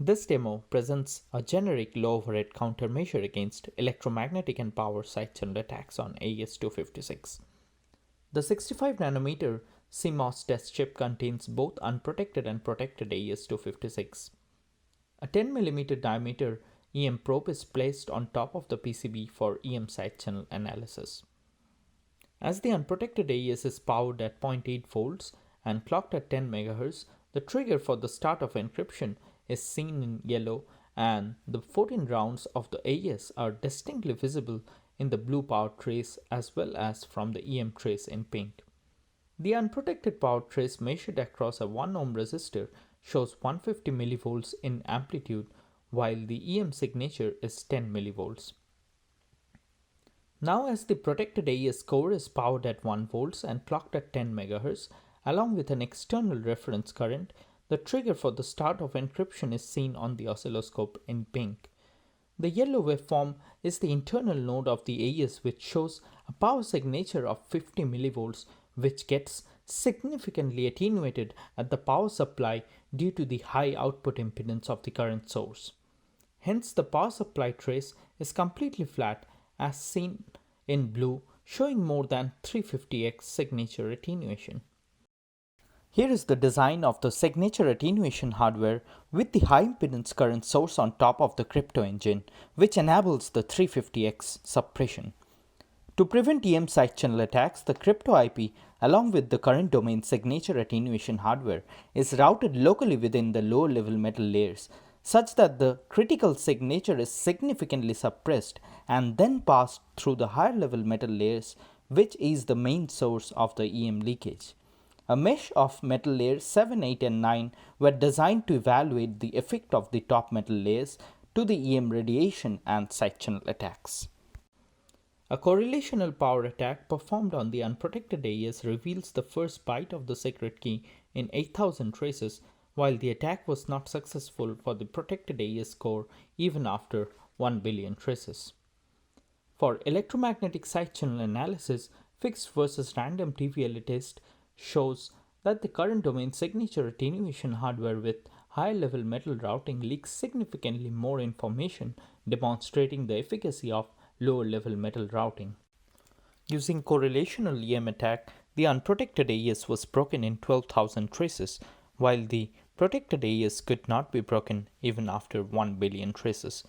This demo presents a generic low-overhead countermeasure against electromagnetic and power side channel attacks on AES-256. The 65nm CMOS test chip contains both unprotected and protected AES-256. A 10mm diameter EM probe is placed on top of the PCB for EM side channel analysis. As the unprotected AES is powered at 0.8 volts and clocked at 10 MHz, the trigger for the start of encryption is seen in yellow, and the 14 rounds of the AES are distinctly visible in the blue power trace as well as from the EM trace in pink. The unprotected power trace measured across a 1 ohm resistor shows 150 mV in amplitude, while the EM signature is 10 mV. Now, as the protected AES core is powered at 1 volts and clocked at 10 MHz, along with an external reference current, the trigger for the start of encryption is seen on the oscilloscope in pink. The yellow waveform is the internal node of the AES, which shows a power signature of 50 mV, which gets significantly attenuated at the power supply due to the high output impedance of the current source. Hence, the power supply trace is completely flat as seen in blue, showing more than 350x signature attenuation. Here is the design of the signature attenuation hardware with the high impedance current source on top of the crypto engine, which enables the 350x suppression. To prevent EM side channel attacks, the crypto IP along with the current domain signature attenuation hardware is routed locally within the lower level metal layers, such that the critical signature is significantly suppressed and then passed through the higher level metal layers, which is the main source of the EM leakage. A mesh of metal layers 7, 8 and 9 were designed to evaluate the effect of the top metal layers to the EM radiation and side channel attacks. A correlational power attack performed on the unprotected AES reveals the first byte of the secret key in 8000 traces, while the attack was not successful for the protected AES core even after 1 billion traces. For electromagnetic side channel analysis, fixed versus random TVLA test shows that the current domain signature attenuation hardware with high level metal routing leaks significantly more information, demonstrating the efficacy of lower level metal routing. Using correlational EM attack, the unprotected AES was broken in 12,000 traces, while the protected AES could not be broken even after 1 billion traces.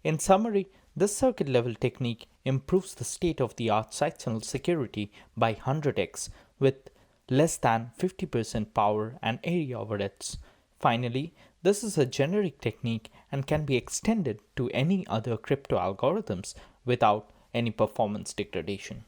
In summary, this circuit level technique improves the state-of-the-art side channel security by 100x with less than 50% power and area overheads. Finally, this is a generic technique and can be extended to any other crypto algorithms without any performance degradation.